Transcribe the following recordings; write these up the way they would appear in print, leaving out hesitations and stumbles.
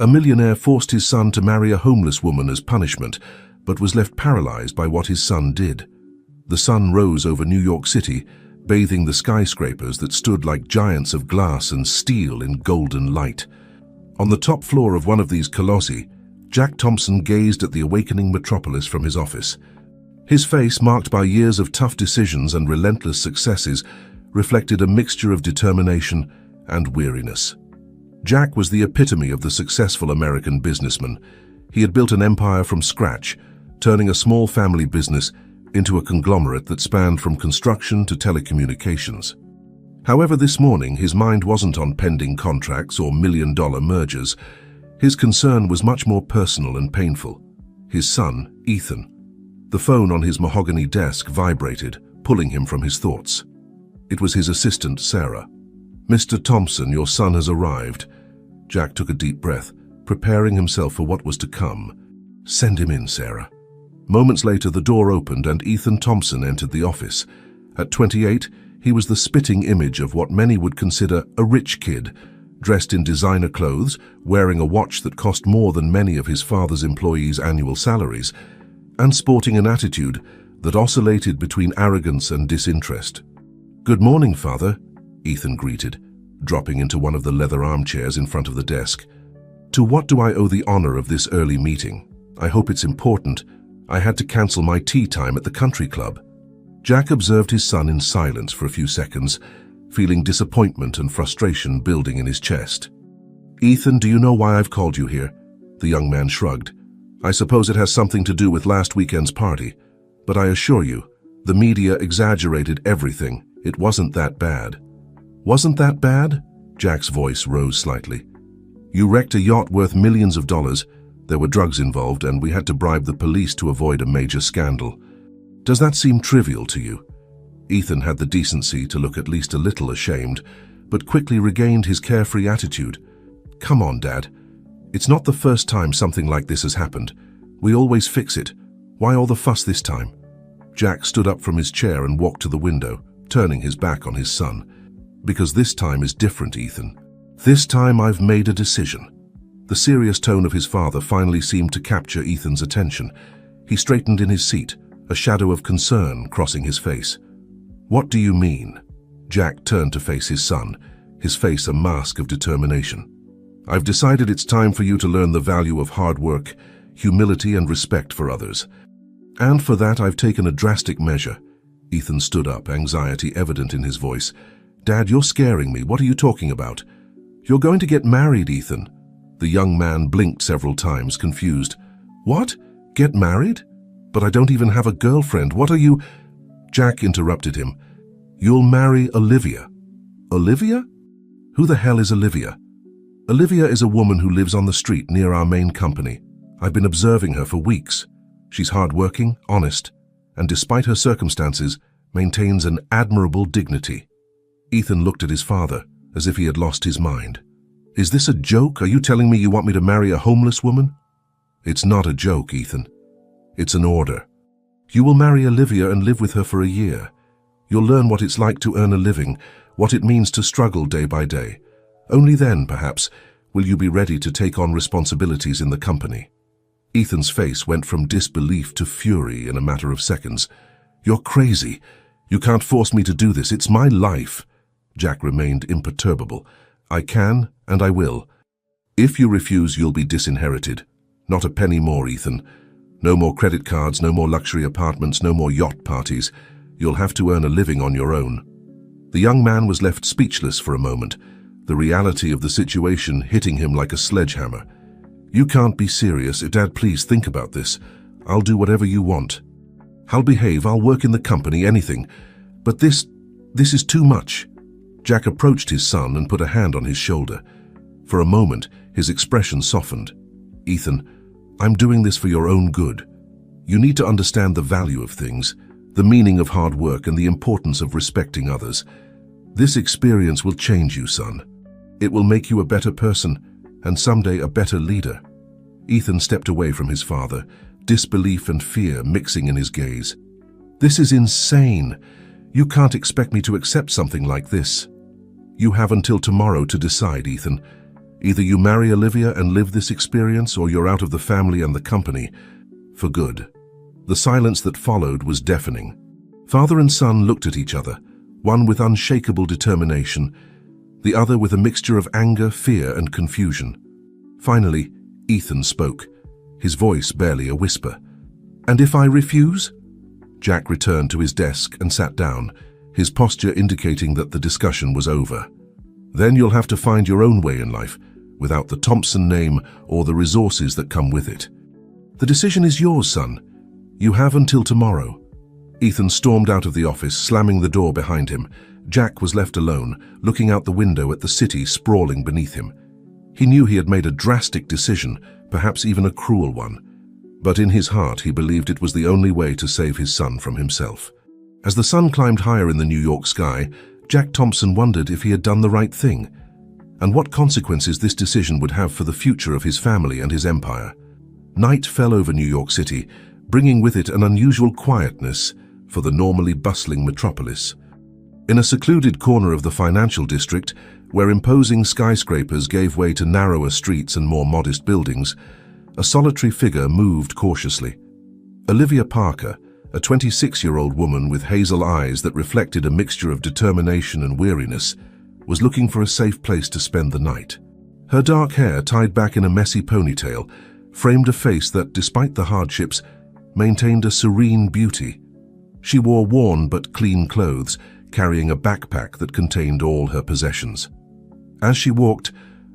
A millionaire forced his son to marry a homeless woman as punishment, but was left paralyzed by what his son did. The sun rose over New York City, bathing the skyscrapers that stood like giants of glass and steel in golden light. On the top floor of one of these colossi, Jack Thompson gazed at the awakening metropolis from his office. His face, marked by years of tough decisions and relentless successes, reflected a mixture of determination and weariness. Jack was the epitome of the successful American businessman. He had built an empire from scratch, turning a small family business into a conglomerate that spanned from construction to telecommunications. However, this morning his mind wasn't on pending contracts or million-dollar mergers. His concern was much more personal and painful. His son, Ethan. The phone on his mahogany desk vibrated, pulling him from his thoughts. It was his assistant, Sarah. "Mr. Thompson, your son has arrived." Jack took a deep breath, preparing himself for what was to come. "Send him in, Sarah." Moments later, the door opened and Ethan Thompson entered the office. At 28, he was the spitting image of what many would consider a rich kid, dressed in designer clothes, wearing a watch that cost more than many of his father's employees' annual salaries, and sporting an attitude that oscillated between arrogance and disinterest. "Good morning, Father," Ethan greeted, dropping into one of the leather armchairs in front of the desk. "To what do I owe the honor of this early meeting? I hope it's important. I had to cancel my tea time at the country club." Jack observed his son in silence for a few seconds, feeling disappointment and frustration building in his chest. "Ethan, do you know why I've called you here?" The young man shrugged. "I suppose it has something to do with last weekend's party, but I assure you, the media exaggerated everything. It wasn't that bad." "Wasn't that bad?" Jack's voice rose slightly. "You wrecked a yacht worth millions of dollars. There were drugs involved, and we had to bribe the police to avoid a major scandal. Does that seem trivial to you?" Ethan had the decency to look at least a little ashamed, but quickly regained his carefree attitude. "Come on, Dad. It's not the first time something like this has happened. We always fix it. Why all the fuss this time?" Jack stood up from his chair and walked to the window, turning his back on his son. "Because this time is different, Ethan. This time I've made a decision." The serious tone of his father finally seemed to capture Ethan's attention. He straightened in his seat, a shadow of concern crossing his face. "What do you mean?" Jack turned to face his son, his face a mask of determination. "I've decided it's time for you to learn the value of hard work, humility, and respect for others. And for that, I've taken a drastic measure." Ethan stood up, anxiety evident in his voice. "Dad, you're scaring me. What are you talking about?" "You're going to get married, Ethan." The young man blinked several times, confused. "What? Get married? But I don't even have a girlfriend. What are you—" Jack interrupted him. "You'll marry Olivia." "Olivia? Who the hell is Olivia?" "Olivia is a woman who lives on the street near our main company. I've been observing her for weeks. She's hardworking, honest, and despite her circumstances, maintains an admirable dignity." Ethan looked at his father, as if he had lost his mind. "Is this a joke? Are you telling me you want me to marry a homeless woman?" "It's not a joke, Ethan. It's an order. You will marry Olivia and live with her for a year. You'll learn what it's like to earn a living, what it means to struggle day by day. Only then, perhaps, will you be ready to take on responsibilities in the company." Ethan's face went from disbelief to fury in a matter of seconds. "You're crazy. You can't force me to do this. It's my life." Jack remained imperturbable. "I can, and I will. If you refuse, you'll be disinherited. Not a penny more, Ethan. No more credit cards, no more luxury apartments, no more yacht parties. You'll have to earn a living on your own." The young man was left speechless for a moment, the reality of the situation hitting him like a sledgehammer. "You can't be serious. Dad, please think about this. I'll do whatever you want. I'll behave, I'll work in the company, anything. But this is too much." Jack approached his son and put a hand on his shoulder. For a moment, his expression softened. "Ethan, I'm doing this for your own good. You need to understand the value of things, the meaning of hard work, and the importance of respecting others. This experience will change you, son. It will make you a better person, and someday a better leader." Ethan stepped away from his father, disbelief and fear mixing in his gaze. "This is insane. You can't expect me to accept something like this." "You have until tomorrow to decide, Ethan. Either you marry Olivia and live this experience, or you're out of the family and the company for good." The silence that followed was deafening. Father and son looked at each other, one with unshakable determination, the other with a mixture of anger, fear, and confusion. Finally, Ethan spoke, his voice barely a whisper. "And if I refuse?" Jack returned to his desk and sat down, his posture indicating that the discussion was over. "Then you'll have to find your own way in life, without the Thompson name or the resources that come with it. The decision is yours, son. You have until tomorrow." Ethan stormed out of the office, slamming the door behind him. Jack was left alone, looking out the window at the city sprawling beneath him. He knew he had made a drastic decision, perhaps even a cruel one. But in his heart, he believed it was the only way to save his son from himself. As the sun climbed higher in the New York sky, Jack Thompson wondered if he had done the right thing, and what consequences this decision would have for the future of his family and his empire. Night fell over New York City, bringing with it an unusual quietness for the normally bustling metropolis. In a secluded corner of the financial district, where imposing skyscrapers gave way to narrower streets and more modest buildings, a solitary figure moved cautiously. Olivia Parker, a 26-year-old woman with hazel eyes that reflected a mixture of determination and weariness, was looking for a safe place to spend the night. Her dark hair, tied back in a messy ponytail, framed a face that, despite the hardships, maintained a serene beauty. She wore worn but clean clothes, carrying a backpack that contained all her possessions. As she walked,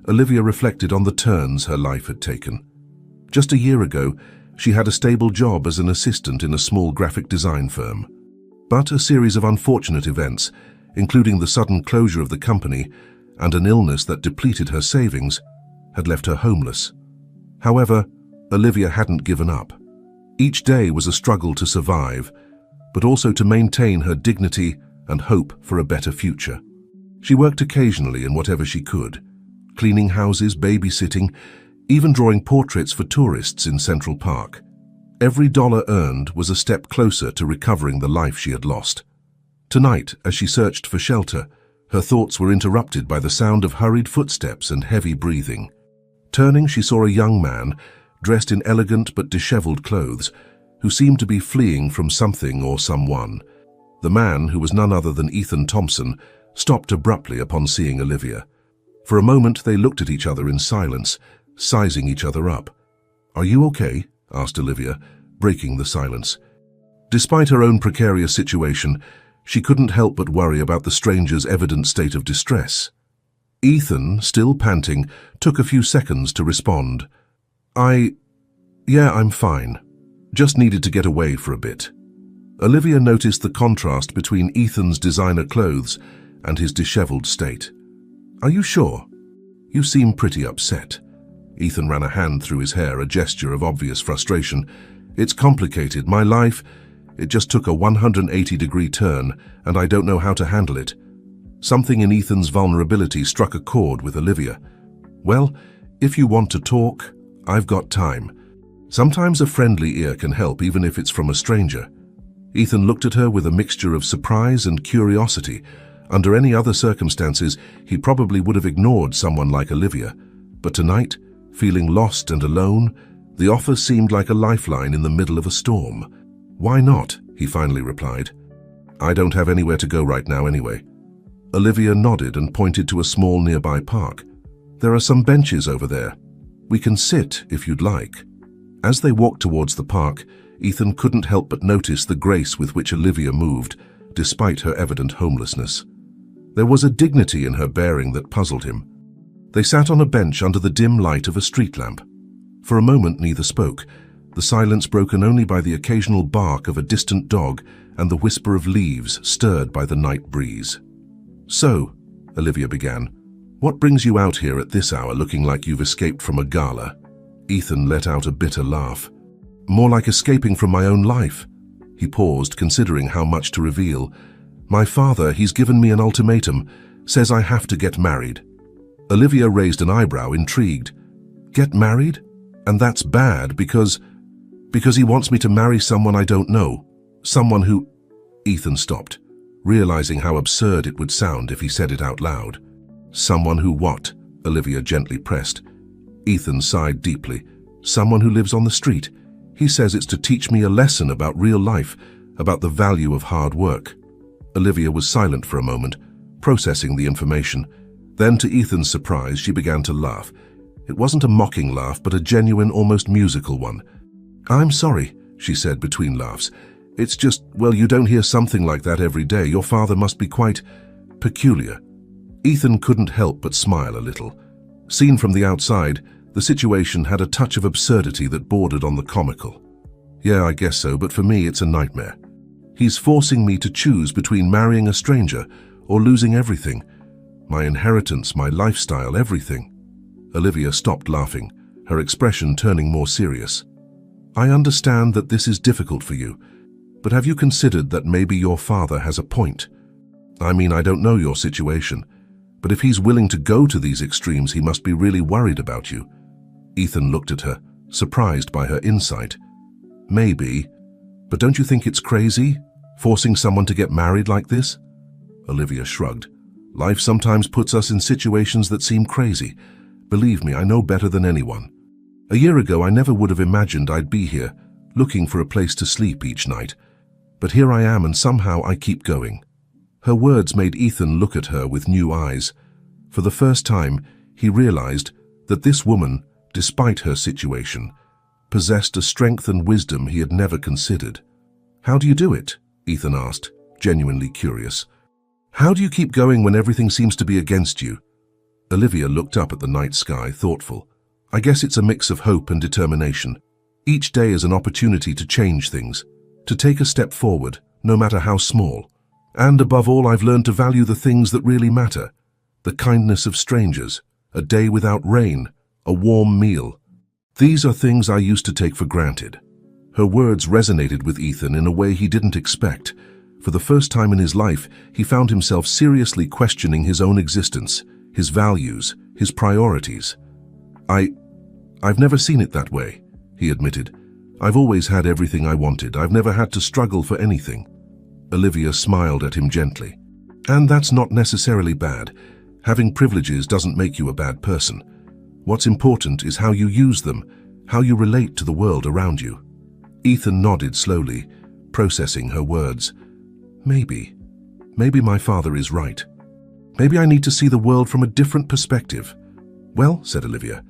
Olivia reflected on the turns her life had taken. Just a year ago, she had a stable job as an assistant in a small graphic design firm. But a series of unfortunate events, including the sudden closure of the company and an illness that depleted her savings, had left her homeless. However, Olivia hadn't given up. Each day was a struggle to survive, but also to maintain her dignity and hope for a better future. She worked occasionally in whatever she could, cleaning houses, babysitting, even drawing portraits for tourists in Central Park. Every dollar earned was a step closer to recovering the life she had lost. Tonight, as she searched for shelter, her thoughts were interrupted by the sound of hurried footsteps and heavy breathing. Turning, she saw a young man, dressed in elegant but disheveled clothes, who seemed to be fleeing from something or someone. The man, who was none other than Ethan Thompson, stopped abruptly upon seeing Olivia. For a moment they looked at each other in silence, sizing each other up. "Are you okay?" asked Olivia, breaking the silence. Despite her own precarious situation, she couldn't help but worry about the stranger's evident state of distress. Ethan, still panting, took a few seconds to respond. Yeah, I'm fine. Just needed to get away for a bit." Olivia noticed the contrast between Ethan's designer clothes and his disheveled state. "Are you sure? You seem pretty upset." Ethan ran a hand through his hair, a gesture of obvious frustration. "It's complicated. My life, it just took a 180-degree turn, and I don't know how to handle it." Something in Ethan's vulnerability struck a chord with Olivia. "Well, if you want to talk, I've got time. Sometimes a friendly ear can help, even if it's from a stranger." Ethan looked at her with a mixture of surprise and curiosity. Under any other circumstances, he probably would have ignored someone like Olivia. But tonight, feeling lost and alone, the offer seemed like a lifeline in the middle of a storm. "Why not?" he finally replied. "I don't have anywhere to go right now anyway." Olivia nodded and pointed to a small nearby park. "There are some benches over there. We can sit if you'd like." As they walked towards the park, Ethan couldn't help but notice the grace with which Olivia moved, despite her evident homelessness. There was a dignity in her bearing that puzzled him. They sat on a bench under the dim light of a street lamp. For a moment neither spoke, the silence broken only by the occasional bark of a distant dog and the whisper of leaves stirred by the night breeze. "So," Olivia began, "what brings you out here at this hour looking like you've escaped from a gala?" Ethan let out a bitter laugh. "More like escaping from my own life." He paused, considering how much to reveal. "My father, he's given me an ultimatum, says I have to get married." Olivia raised an eyebrow, intrigued. "Get married? And that's bad because he wants me to marry someone I don't know. Someone who—" Ethan stopped, realizing how absurd it would sound if he said it out loud. "Someone who what?" Olivia gently pressed. Ethan sighed deeply. Someone who lives on the street. He says it's to teach me a lesson about real life, about the value of hard work. Olivia was silent for a moment, processing the information. Then, to Ethan's surprise, she began to laugh. It wasn't a mocking laugh, but a genuine, almost musical one. "I'm sorry," she said between laughs. "It's just, well, you don't hear something like that every day. Your father must be quite peculiar." Ethan couldn't help but smile a little. Seen from the outside, the situation had a touch of absurdity that bordered on the comical. "Yeah, I guess so, but for me it's a nightmare. He's forcing me to choose between marrying a stranger or losing everything. My inheritance, my lifestyle, everything." Olivia stopped laughing, her expression turning more serious. "I understand that this is difficult for you, but have you considered that maybe your father has a point? I mean, I don't know your situation, but if he's willing to go to these extremes, he must be really worried about you." Ethan looked at her, surprised by her insight. "Maybe, but don't you think it's crazy, forcing someone to get married like this?" Olivia shrugged. "Life sometimes puts us in situations that seem crazy. Believe me, I know better than anyone. A year ago, I never would have imagined I'd be here, looking for a place to sleep each night. But here I am, and somehow I keep going." Her words made Ethan look at her with new eyes. For the first time, he realized that this woman, despite her situation, possessed a strength and wisdom he had never considered. "How do you do it?" Ethan asked, genuinely curious. "How do you keep going when everything seems to be against you?" Olivia looked up at the night sky, thoughtful. "I guess it's a mix of hope and determination. Each day is an opportunity to change things, to take a step forward, no matter how small. And above all, I've learned to value the things that really matter. The kindness of strangers, a day without rain, a warm meal. These are things I used to take for granted." Her words resonated with Ethan in a way he didn't expect. For the first time in his life, he found himself seriously questioning his own existence, his values, his priorities. I've never seen it that way," he admitted. "I've always had everything I wanted. I've never had to struggle for anything." Olivia smiled at him gently. "And that's not necessarily bad. Having privileges doesn't make you a bad person. What's important is how you use them, how you relate to the world around you." Ethan nodded slowly, processing her words. Maybe my father is right. Maybe I need to see the world from a different perspective." "Well," said Olivia,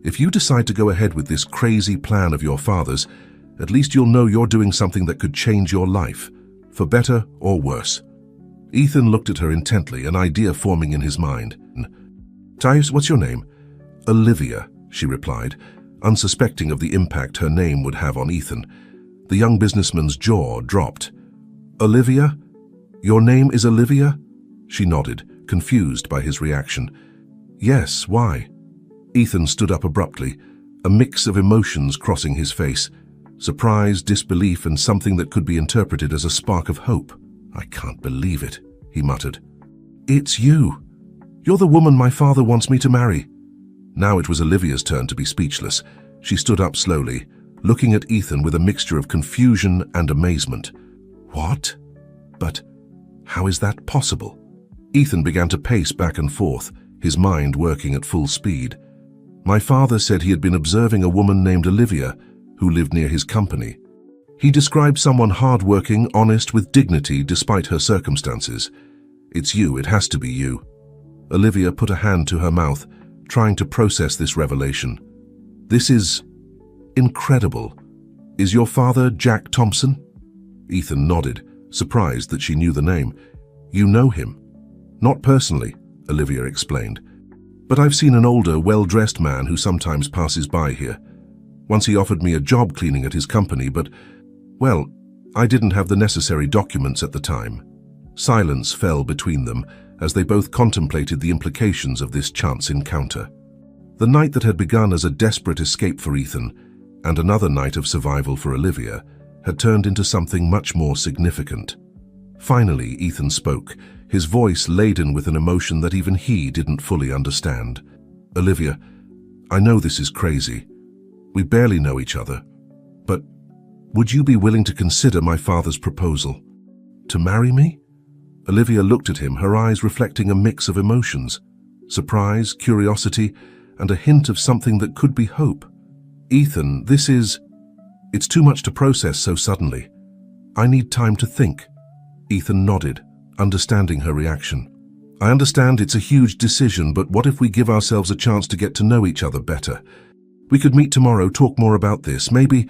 "if you decide to go ahead with this crazy plan of your father's, at least you'll know you're doing something that could change your life, for better or worse." Ethan looked at her intently, an idea forming in his mind. "Thais, what's your name?" "Olivia," she replied, unsuspecting of the impact her name would have on Ethan. The young businessman's jaw dropped. "Olivia? Your name is Olivia?" She nodded, confused by his reaction. "Yes, why?" Ethan stood up abruptly, a mix of emotions crossing his face. Surprise, disbelief, and something that could be interpreted as a spark of hope. "I can't believe it," he muttered. "It's you. You're the woman my father wants me to marry." Now it was Olivia's turn to be speechless. She stood up slowly, looking at Ethan with a mixture of confusion and amazement. "What? But how is that possible?" Ethan began to pace back and forth, his mind working at full speed. "My father said he had been observing a woman named Olivia, who lived near his company. He described someone hard-working, honest, with dignity despite her circumstances. It's you, it has to be you." Olivia put a hand to her mouth, trying to process this revelation. "This is incredible. Is your father Jack Thompson?" Ethan nodded, surprised that she knew the name. "You know him?" "Not personally," Olivia explained. "But I've seen an older, well-dressed man who sometimes passes by here. Once he offered me a job cleaning at his company, but, well, I didn't have the necessary documents at the time." Silence fell between them as they both contemplated the implications of this chance encounter. The night that had begun as a desperate escape for Ethan, and another night of survival for Olivia, had turned into something much more significant. Finally, Ethan spoke, his voice laden with an emotion that even he didn't fully understand. "Olivia, I know this is crazy. We barely know each other. But would you be willing to consider my father's proposal? To marry me?" Olivia looked at him, her eyes reflecting a mix of emotions. surprise, curiosity, and a hint of something that could be hope. "Ethan, it's too much to process so suddenly. I need time to think." Ethan nodded, understanding her reaction. "I understand it's a huge decision, but what if we give ourselves a chance to get to know each other better? We could meet tomorrow, talk more about this. Maybe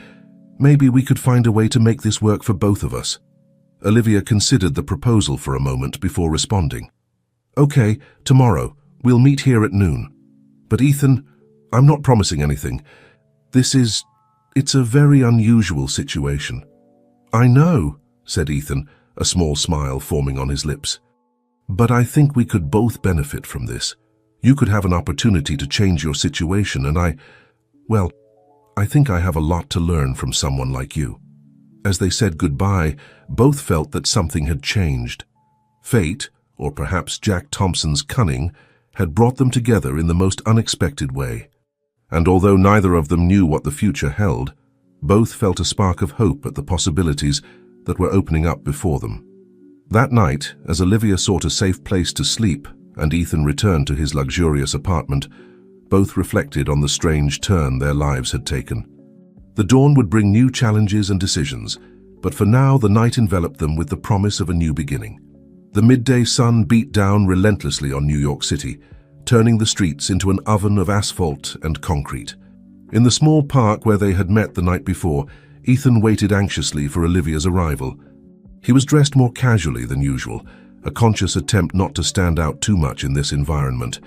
we could find a way to make this work for both of us." Olivia considered the proposal for a moment before responding. "Okay, tomorrow. We'll meet here at noon. But Ethan, I'm not promising anything. It's a very unusual situation." "I know," said Ethan, a small smile forming on his lips. "But I think we could both benefit from this. You could have an opportunity to change your situation, and I think I have a lot to learn from someone like you." As they said goodbye, both felt that something had changed. Fate, or perhaps Jack Thompson's cunning, had brought them together in the most unexpected way. And although neither of them knew what the future held, both felt a spark of hope at the possibilities that were opening up before them. That night, as Olivia sought a safe place to sleep and Ethan returned to his luxurious apartment, both reflected on the strange turn their lives had taken. The dawn would bring new challenges and decisions, but for now the night enveloped them with the promise of a new beginning. The midday sun beat down relentlessly on New York City, turning the streets into an oven of asphalt and concrete. In the small park where they had met the night before, Ethan waited anxiously for Olivia's arrival. He was dressed more casually than usual, a conscious attempt not to stand out too much in this environment.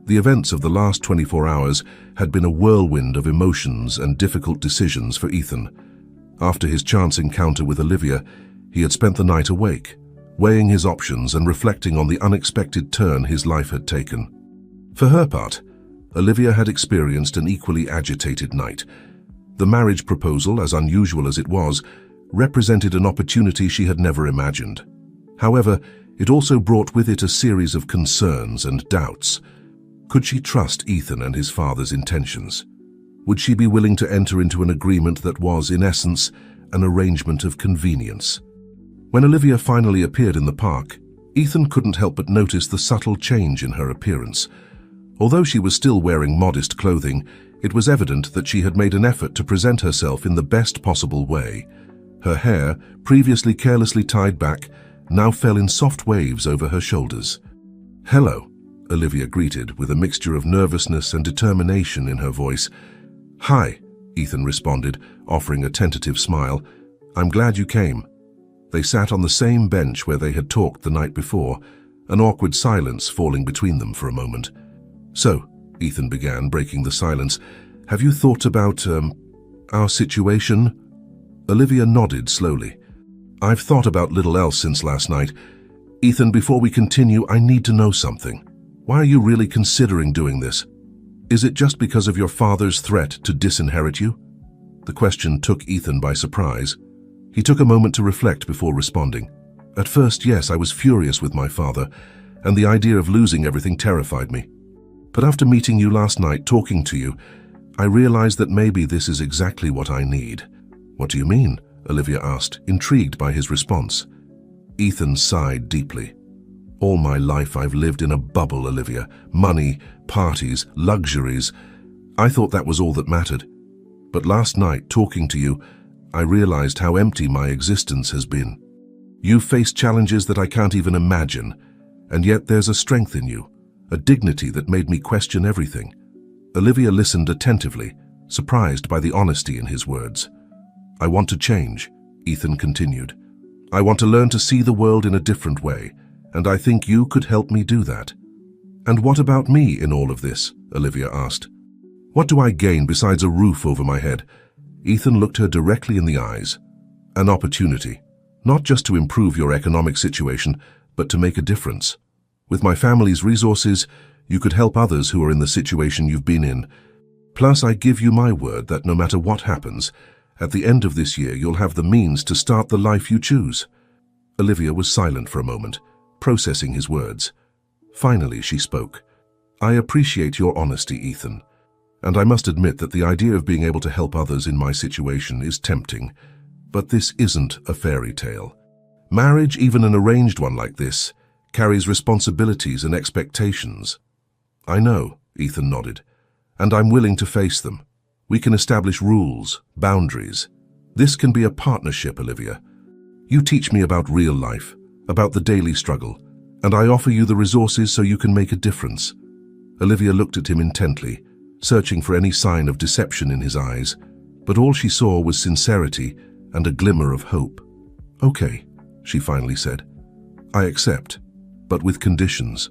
The events of the last 24 hours had been a whirlwind of emotions and difficult decisions for Ethan. After his chance encounter with Olivia, he had spent the night awake, weighing his options and reflecting on the unexpected turn his life had taken. For her part, Olivia had experienced an equally agitated night. The marriage proposal, as unusual as it was, represented an opportunity she had never imagined. However, it also brought with it a series of concerns and doubts. Could she trust Ethan and his father's intentions? Would she be willing to enter into an agreement that was, in essence, an arrangement of convenience? When Olivia finally appeared in the park, Ethan couldn't help but notice the subtle change in her appearance. Although she was still wearing modest clothing, it was evident that she had made an effort to present herself in the best possible way. Her hair, previously carelessly tied back, now fell in soft waves over her shoulders. "Hello," Olivia greeted, with a mixture of nervousness and determination in her voice. "Hi," Ethan responded, offering a tentative smile. "I'm glad you came." They sat on the same bench where they had talked the night before, an awkward silence falling between them for a moment. "So," Ethan began, breaking the silence, "have you thought about, our situation?" Olivia nodded slowly. "I've thought about little else since last night. Ethan, before we continue, I need to know something. Why are you really considering doing this? Is it just because of your father's threat to disinherit you?" The question took Ethan by surprise. He took a moment to reflect before responding. "At first, yes, I was furious with my father, and the idea of losing everything terrified me. But after meeting you last night, talking to you, I realized that maybe this is exactly what I need." "What do you mean?" Olivia asked, intrigued by his response. Ethan sighed deeply. "All my life I've lived in a bubble, Olivia. Money, parties, luxuries. I thought that was all that mattered. But last night, talking to you, I realized how empty my existence has been. You've faced challenges that I can't even imagine, and yet there's a strength in you, a dignity that made me question everything." Olivia listened attentively, surprised by the honesty in his words. "I want to change," Ethan continued. "I want to learn to see the world in a different way, and I think you could help me do that." "And what about me in all of this?" Olivia asked. "What do I gain besides a roof over my head?" Ethan looked her directly in the eyes. "An opportunity, not just to improve your economic situation, but to make a difference. With my family's resources, you could help others who are in the situation you've been in. Plus, I give you my word that no matter what happens, at the end of this year you'll have the means to start the life you choose." Olivia was silent for a moment, processing his words. Finally, she spoke. "I appreciate your honesty, Ethan, and I must admit that the idea of being able to help others in my situation is tempting. But this isn't a fairy tale. Marriage, even an arranged one like this, carries responsibilities and expectations. I know, Ethan nodded. And I'm willing to face them. We can establish rules, boundaries. This can be a partnership, Olivia. You teach me about real life, about the daily struggle, and I offer you the resources so you can make a difference. Olivia looked at him intently, searching for any sign of deception in his eyes, but all she saw was sincerity and a glimmer of hope. Okay, she finally said. I accept, but with conditions.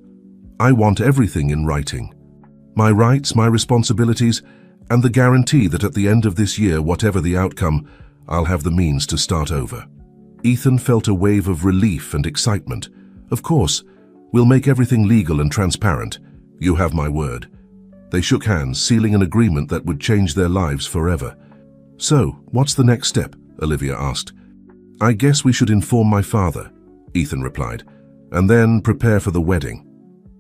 I want everything in writing. My rights, my responsibilities, and the guarantee that at the end of this year, whatever the outcome, I'll have the means to start over. Ethan felt a wave of relief and excitement. Of course, we'll make everything legal and transparent. You have my word. They shook hands, sealing an agreement that would change their lives forever. So, what's the next step? Olivia asked. I guess we should inform my father, Ethan replied, and then prepare for the wedding.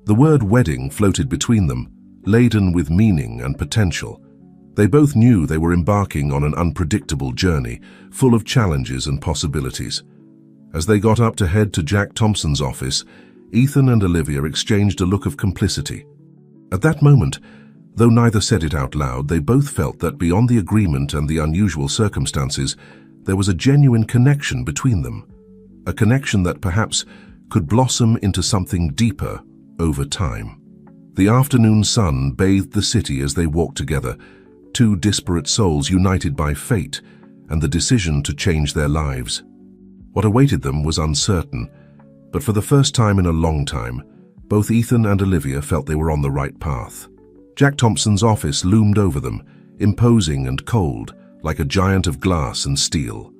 The word wedding floated between them, laden with meaning and potential. They both knew they were embarking on an unpredictable journey, full of challenges and possibilities. As they got up to head to Jack Thompson's office, Ethan and Olivia exchanged a look of complicity. At that moment, though neither said it out loud, they both felt that beyond the agreement and the unusual circumstances, there was a genuine connection between them. A connection that perhaps could blossom into something deeper over time. The afternoon sun bathed the city as they walked together, two disparate souls united by fate and the decision to change their lives. What awaited them was uncertain, but for the first time in a long time, both Ethan and Olivia felt they were on the right path. Jack Thompson's office loomed over them, imposing and cold, like a giant of glass and steel.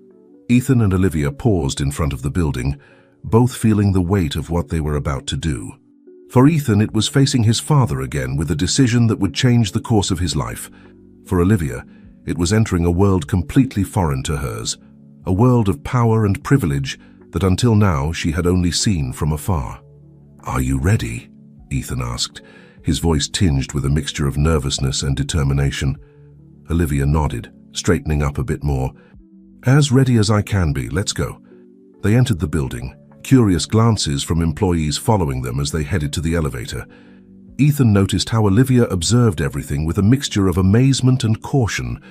Ethan and Olivia paused in front of the building, both feeling the weight of what they were about to do. For Ethan, it was facing his father again with a decision that would change the course of his life. For Olivia, it was entering a world completely foreign to hers, a world of power and privilege that until now she had only seen from afar. Are you ready? Ethan asked, his voice tinged with a mixture of nervousness and determination. Olivia nodded, straightening up a bit more. As ready as I can be, let's go. They entered the building, curious glances from employees following them as they headed to the elevator. Ethan noticed how Olivia observed everything with a mixture of amazement and caution,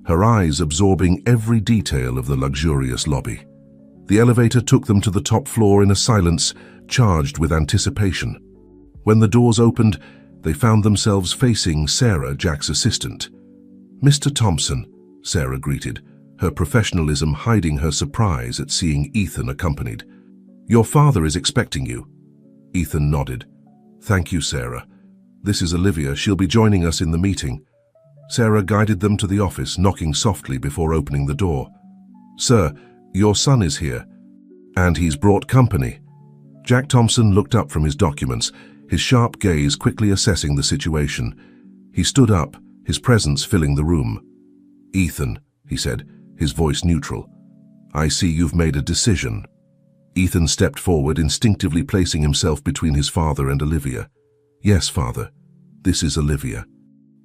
her eyes absorbing every detail of the luxurious lobby. The elevator took them to the top floor in a silence charged with anticipation. When the doors opened, they found themselves facing Sarah, Jack's assistant. Mr. Thompson, Sarah greeted, her professionalism hiding her surprise at seeing Ethan accompanied. Your father is expecting you. Ethan nodded. Thank you, Sarah. This is Olivia. She'll be joining us in the meeting. Sarah guided them to the office, knocking softly before opening the door. Sir, your son is here, and he's brought company. Jack Thompson looked up from his documents, his sharp gaze quickly assessing the situation. He stood up, his presence filling the room. Ethan, he said, his voice neutral. I see you've made a decision. Ethan stepped forward, instinctively placing himself between his father and Olivia. Yes, father, this is Olivia.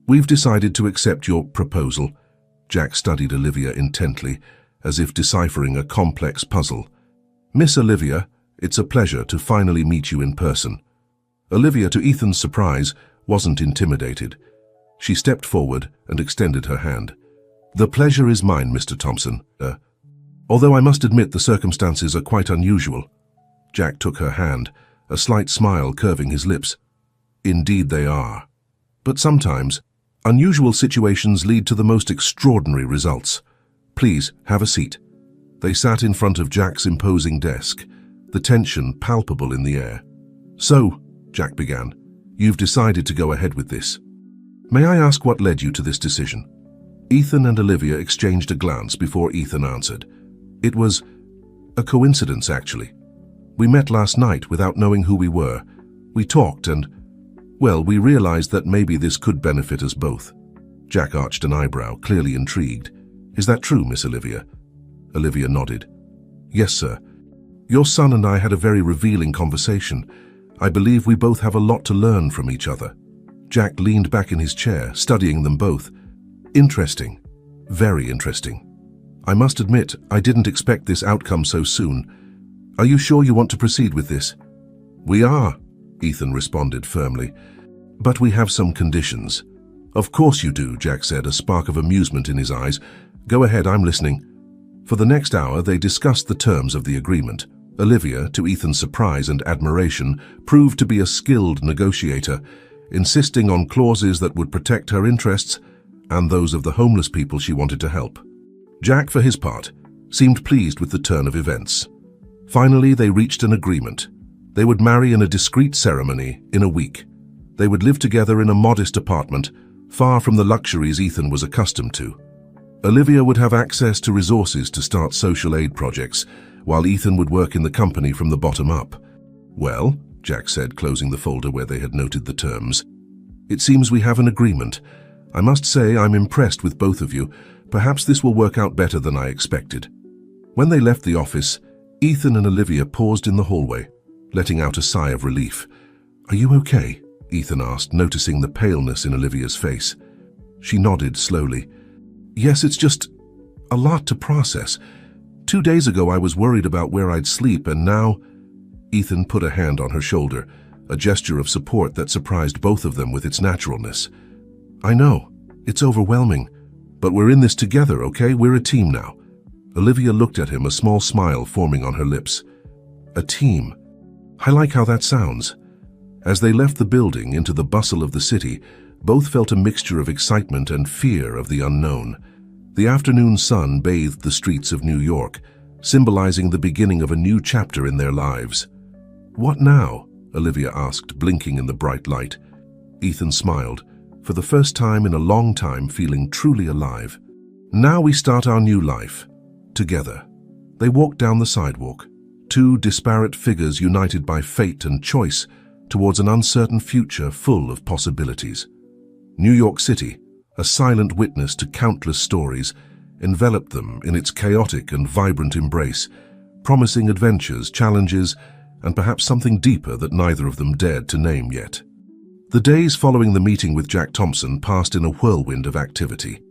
We've decided to accept your proposal. Jack studied Olivia intently, as if deciphering a complex puzzle. Miss Olivia, it's a pleasure to finally meet you in person. Olivia, to Ethan's surprise, wasn't intimidated. She stepped forward and extended her hand. The pleasure is mine, Mr. Thompson. Although I must admit the circumstances are quite unusual. Jack took her hand, a slight smile curving his lips. Indeed they are. But sometimes, unusual situations lead to the most extraordinary results. Please, have a seat. They sat in front of Jack's imposing desk, the tension palpable in the air. So, Jack began, you've decided to go ahead with this. May I ask what led you to this decision? Ethan and Olivia exchanged a glance before Ethan answered. It was a coincidence, actually. We met last night without knowing who we were. We talked and, well, we realized that maybe this could benefit us both. Jack arched an eyebrow, clearly intrigued. Is that true, Miss Olivia? Olivia nodded. Yes, sir. Your son and I had a very revealing conversation. I believe we both have a lot to learn from each other. Jack leaned back in his chair, studying them both. Interesting. Very interesting. I must admit, I didn't expect this outcome so soon. Are you sure you want to proceed with this? We are, Ethan responded firmly. But we have some conditions. Of course you do, Jack said, a spark of amusement in his eyes. Go ahead, I'm listening. For the next hour, they discussed the terms of the agreement. Olivia, to Ethan's surprise and admiration, proved to be a skilled negotiator, insisting on clauses that would protect her interests and those of the homeless people she wanted to help. Jack, for his part, seemed pleased with the turn of events. Finally, they reached an agreement. They would marry in a discreet ceremony in a week. They would live together in a modest apartment, far from the luxuries Ethan was accustomed to. Olivia would have access to resources to start social aid projects, while Ethan would work in the company from the bottom up. Well, Jack said, closing the folder where they had noted the terms, it seems we have an agreement. I must say I'm impressed with both of you. Perhaps this will work out better than I expected. When they left the office, Ethan and Olivia paused in the hallway, letting out a sigh of relief. Are you okay? Ethan asked, noticing the paleness in Olivia's face. She nodded slowly. Yes, it's just a lot to process. 2 days ago I was worried about where I'd sleep, and now... Ethan put a hand on her shoulder, a gesture of support that surprised both of them with its naturalness. I know, it's overwhelming, but we're in this together, okay? We're a team now. Olivia looked at him, a small smile forming on her lips. A team. I like how that sounds. As they left the building into the bustle of the city, both felt a mixture of excitement and fear of the unknown. The afternoon sun bathed the streets of New York, symbolizing the beginning of a new chapter in their lives. What now? Olivia asked, blinking in the bright light. Ethan smiled, for the first time in a long time feeling truly alive. Now we start our new life, together. They walked down the sidewalk, two disparate figures united by fate and choice towards an uncertain future full of possibilities. New York City, a silent witness to countless stories, enveloped them in its chaotic and vibrant embrace, promising adventures, challenges, and perhaps something deeper that neither of them dared to name yet. The days following the meeting with Jack Thompson passed in a whirlwind of activity.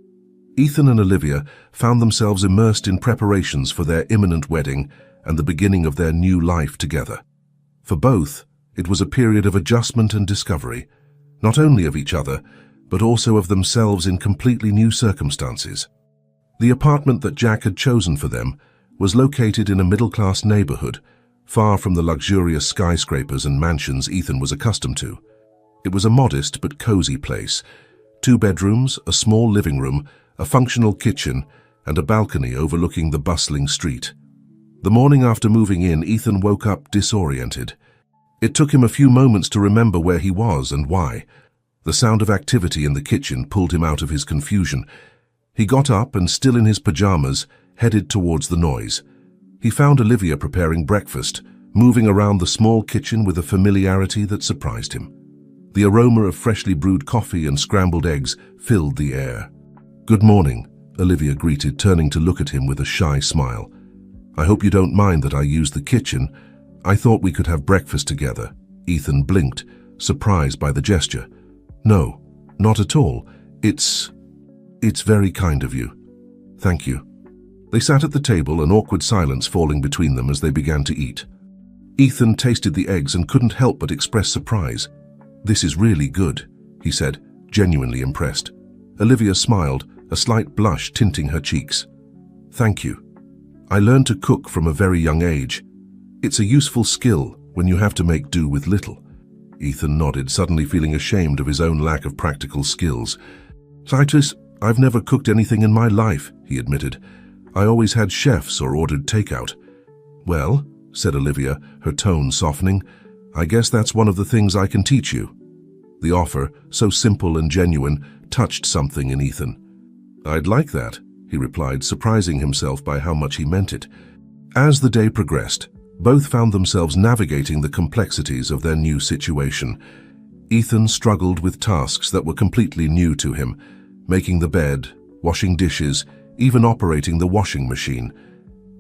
Ethan and Olivia found themselves immersed in preparations for their imminent wedding and the beginning of their new life together. For both, it was a period of adjustment and discovery, not only of each other, but also of themselves in completely new circumstances. The apartment that Jack had chosen for them was located in a middle-class neighborhood, far from the luxurious skyscrapers and mansions Ethan was accustomed to. It was a modest but cozy place. 2 bedrooms, a small living room, a functional kitchen, and a balcony overlooking the bustling street. The morning after moving in, Ethan woke up disoriented. It took him a few moments to remember where he was and why. The sound of activity in the kitchen pulled him out of his confusion. He got up and, still in his pajamas, headed towards the noise. He found Olivia preparing breakfast, moving around the small kitchen with a familiarity that surprised him. The aroma of freshly brewed coffee and scrambled eggs filled the air. Good morning, Olivia greeted, turning to look at him with a shy smile. I hope you don't mind that I use the kitchen. I thought we could have breakfast together. Ethan blinked, surprised by the gesture. No, not at all. It's very kind of you. Thank you. They sat at the table, an awkward silence falling between them as they began to eat. Ethan tasted the eggs and couldn't help but express surprise. This is really good, he said, genuinely impressed. Olivia smiled, a slight blush tinting her cheeks. Thank you. I learned to cook from a very young age. It's a useful skill when you have to make do with little. Ethan nodded, suddenly feeling ashamed of his own lack of practical skills. I've never cooked anything in my life, he admitted. I always had chefs or ordered takeout. Well, said Olivia, her tone softening, I guess that's one of the things I can teach you. The offer, so simple and genuine, touched something in Ethan. I'd like that, he replied, surprising himself by how much he meant it. As the day progressed, both found themselves navigating the complexities of their new situation. Ethan struggled with tasks that were completely new to him, making the bed, washing dishes, even operating the washing machine.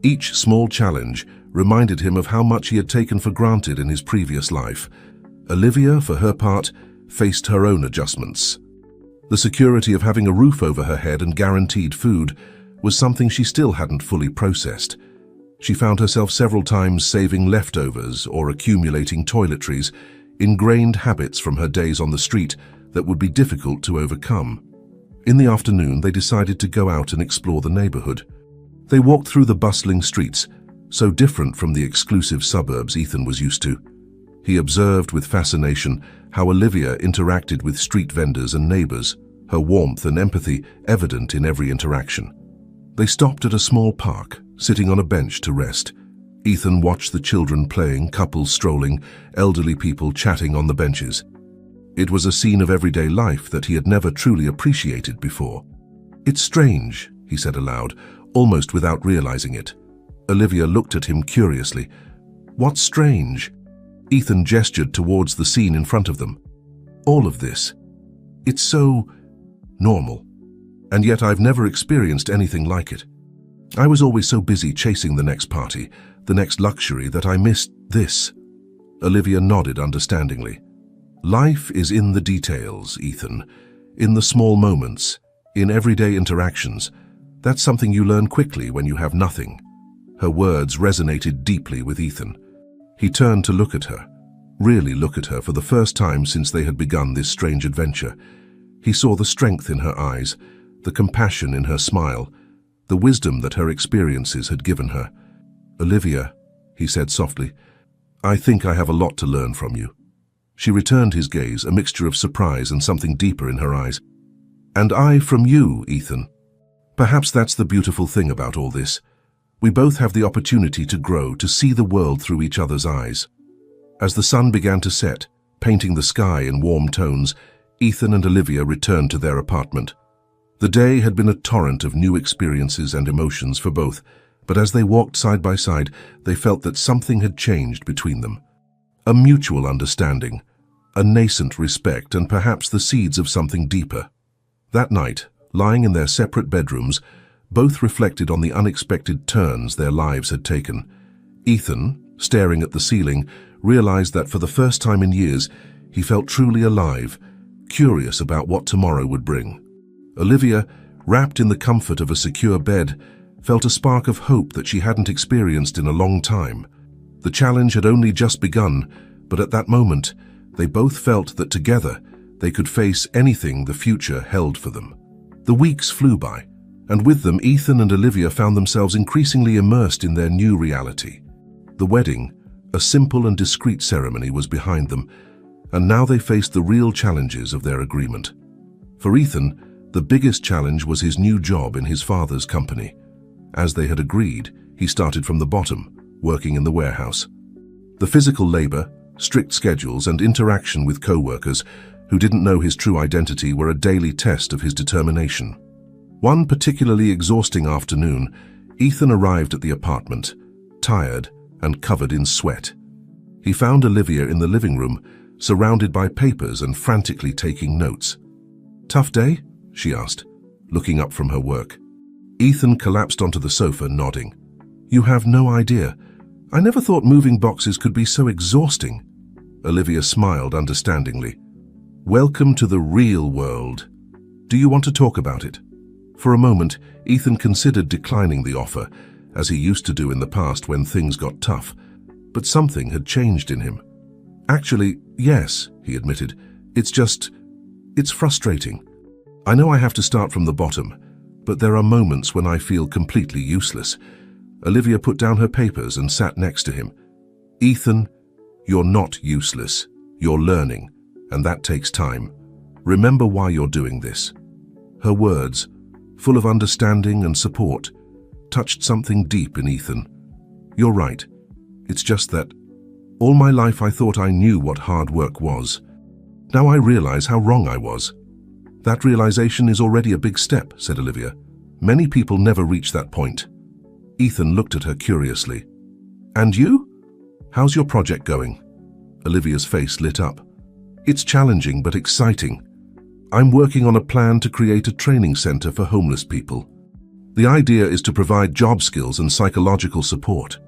Each small challenge reminded him of how much he had taken for granted in his previous life. Olivia, for her part, faced her own adjustments. The security of having a roof over her head and guaranteed food was something she still hadn't fully processed. She found herself several times saving leftovers or accumulating toiletries, ingrained habits from her days on the street that would be difficult to overcome. In the afternoon, they decided to go out and explore the neighborhood. They walked through the bustling streets, so different from the exclusive suburbs Ethan was used to. He observed with fascination how Olivia interacted with street vendors and neighbors, her warmth and empathy evident in every interaction. They stopped at a small park, sitting on a bench to rest. Ethan watched the children playing, couples strolling, elderly people chatting on the benches. It was a scene of everyday life that he had never truly appreciated before. "It's strange," he said aloud, almost without realizing it. Olivia looked at him curiously. "What's strange?" Ethan gestured towards the scene in front of them. "All of this. It's so normal. And yet I've never experienced anything like it. I was always so busy chasing the next party, the next luxury, that I missed this." Olivia nodded understandingly. "Life is in the details, Ethan. In the small moments, in everyday interactions. That's something you learn quickly when you have nothing." Her words resonated deeply with Ethan. He turned to look at her, really look at her for the first time since they had begun this strange adventure. He saw the strength in her eyes, the compassion in her smile, the wisdom that her experiences had given her. "Olivia," he said softly, "I think I have a lot to learn from you." She returned his gaze, a mixture of surprise and something deeper in her eyes. "And I from you, Ethan. Perhaps that's the beautiful thing about all this. We both have the opportunity to grow, to see the world through each other's eyes." As the sun began to set, painting the sky in warm tones, Ethan and Olivia returned to their apartment. The day had been a torrent of new experiences and emotions for both, but as they walked side by side, they felt that something had changed between them. A mutual understanding, a nascent respect, and perhaps the seeds of something deeper. That night, lying in their separate bedrooms, both reflected on the unexpected turns their lives had taken. Ethan, staring at the ceiling, realized that for the first time in years, he felt truly alive, curious about what tomorrow would bring. Olivia, wrapped in the comfort of a secure bed, felt a spark of hope that she hadn't experienced in a long time. The challenge had only just begun, but at that moment, they both felt that together they could face anything the future held for them. The weeks flew by, and with them Ethan and Olivia found themselves increasingly immersed in their new reality. The wedding, a simple and discreet ceremony, was behind them, and now they faced the real challenges of their agreement. For Ethan, the biggest challenge was his new job in his father's company. As they had agreed, he started from the bottom, working in the warehouse. The physical labor, strict schedules, and interaction with co-workers who didn't know his true identity were a daily test of his determination. One particularly exhausting afternoon, Ethan arrived at the apartment, tired and covered in sweat. He found Olivia in the living room, surrounded by papers and frantically taking notes. "Tough day?" she asked, looking up from her work. Ethan collapsed onto the sofa, nodding. "You have no idea. I never thought moving boxes could be so exhausting." Olivia smiled understandingly. "Welcome to the real world. Do you want to talk about it?" For a moment, Ethan considered declining the offer, as he used to do in the past when things got tough, but something had changed in him. "Actually, yes," he admitted. It's frustrating. I know I have to start from the bottom, but there are moments when I feel completely useless." Olivia put down her papers and sat next to him. "Ethan, you're not useless. You're learning, and that takes time. Remember why you're doing this." Her words, full of understanding and support, touched something deep in Ethan. "You're right. It's just that all my life I thought I knew what hard work was. Now I realize how wrong I was." "That realization is already a big step," said Olivia. "Many people never reach that point." Ethan looked at her curiously. "And you? How's your project going?" Olivia's face lit up. "It's challenging but exciting. I'm working on a plan to create a training center for homeless people. The idea is to provide job skills and psychological support."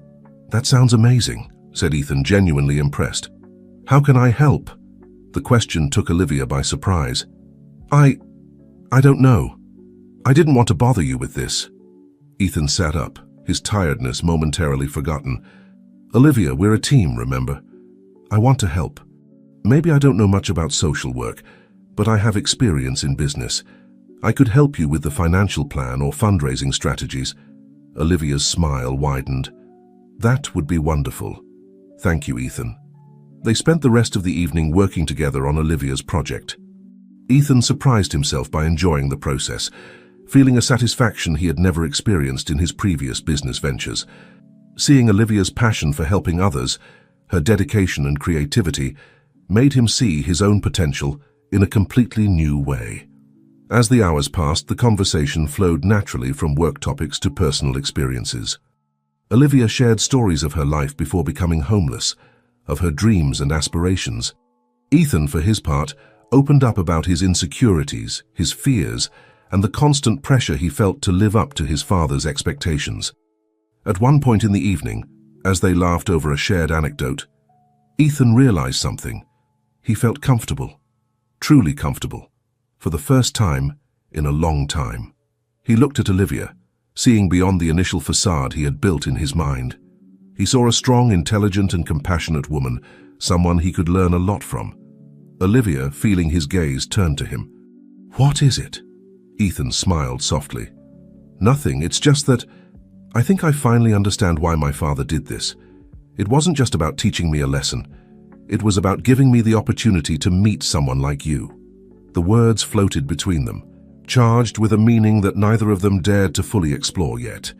"That sounds amazing," said Ethan, genuinely impressed. "How can I help?" The question took Olivia by surprise. I don't know. I didn't want to bother you with this." Ethan sat up, his tiredness momentarily forgotten. "Olivia, we're a team, remember? I want to help. Maybe I don't know much about social work, but I have experience in business. I could help you with the financial plan or fundraising strategies." Olivia's smile widened. "That would be wonderful. Thank you, Ethan." They spent the rest of the evening working together on Olivia's project. Ethan surprised himself by enjoying the process, feeling a satisfaction he had never experienced in his previous business ventures. Seeing Olivia's passion for helping others, her dedication and creativity, made him see his own potential in a completely new way. As the hours passed, the conversation flowed naturally from work topics to personal experiences. Olivia shared stories of her life before becoming homeless, of her dreams and aspirations. Ethan, for his part, opened up about his insecurities, his fears, and the constant pressure he felt to live up to his father's expectations. At one point in the evening, as they laughed over a shared anecdote, Ethan realized something. He felt comfortable, truly comfortable, for the first time in a long time. He looked at Olivia, seeing beyond the initial facade he had built in his mind. He saw a strong, intelligent, and compassionate woman, someone he could learn a lot from. Olivia, feeling his gaze, turned to him. "What is it?" Ethan smiled softly. "Nothing, it's just that I think I finally understand why my father did this. It wasn't just about teaching me a lesson. It was about giving me the opportunity to meet someone like you." The words floated between them, charged with a meaning that neither of them dared to fully explore yet.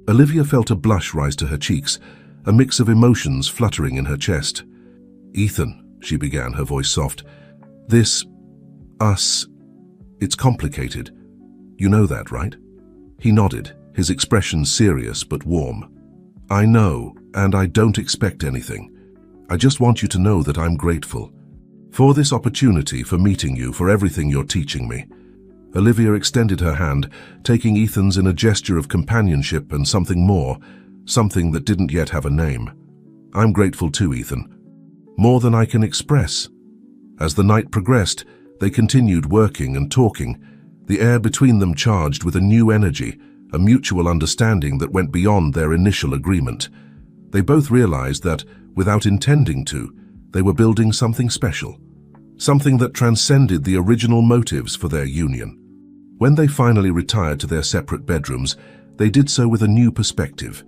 Olivia felt a blush rise to her cheeks, a mix of emotions fluttering in her chest. "Ethan," she began, her voice soft, us, it's complicated. You know that, right?" He nodded, his expression serious but warm. "I know, and I don't expect anything. I just want you to know that I'm grateful for this opportunity, for meeting you, for everything you're teaching me." Olivia extended her hand, taking Ethan's in a gesture of companionship and something more, something that didn't yet have a name. "I'm grateful too, Ethan. More than I can express." As the night progressed, they continued working and talking, the air between them charged with a new energy, a mutual understanding that went beyond their initial agreement. They both realized that, without intending to, they were building something special, something that transcended the original motives for their union. When they finally retired to their separate bedrooms, they did so with a new perspective.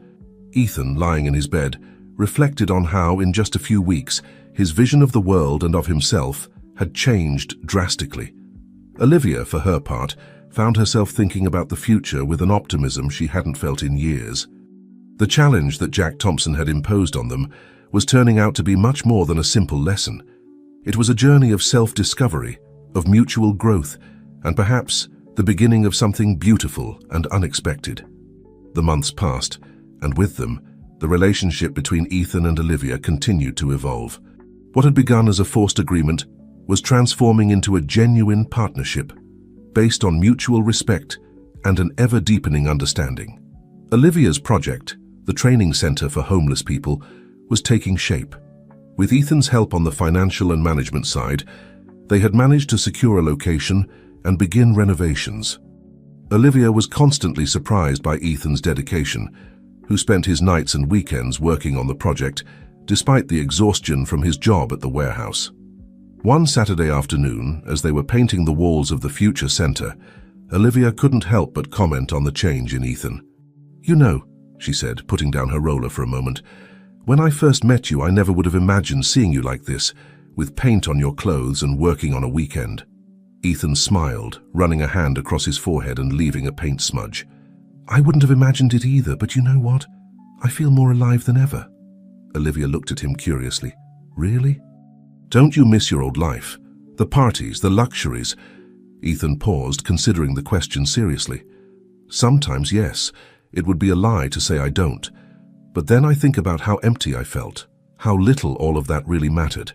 Ethan, lying in his bed, reflected on how, in just a few weeks, his vision of the world and of himself had changed drastically. Olivia, for her part, found herself thinking about the future with an optimism she hadn't felt in years. The challenge that Jack Thompson had imposed on them was turning out to be much more than a simple lesson. It was a journey of self-discovery, of mutual growth, and perhaps the beginning of something beautiful and unexpected. The months passed, and with them, the relationship between Ethan and Olivia continued to evolve. What had begun as a forced agreement was transforming into a genuine partnership, based on mutual respect and an ever-deepening understanding. Olivia's project, the training center for homeless people, was taking shape. With Ethan's help on the financial and management side, they had managed to secure a location and begin renovations. Olivia was constantly surprised by Ethan's dedication, who spent his nights and weekends working on the project, despite the exhaustion from his job at the warehouse. One Saturday afternoon, as they were painting the walls of the future center, Olivia couldn't help but comment on the change in Ethan. "You know," she said, putting down her roller for a moment, "when I first met you, I never would have imagined seeing you like this, with paint on your clothes and working on a weekend." Ethan smiled, running a hand across his forehead and leaving a paint smudge. "I wouldn't have imagined it either, but you know what? I feel more alive than ever." Olivia looked at him curiously. "Really? Don't you miss your old life? The parties, the luxuries?" Ethan paused, considering the question seriously. "Sometimes, yes. It would be a lie to say I don't. But then I think about how empty I felt, how little all of that really mattered.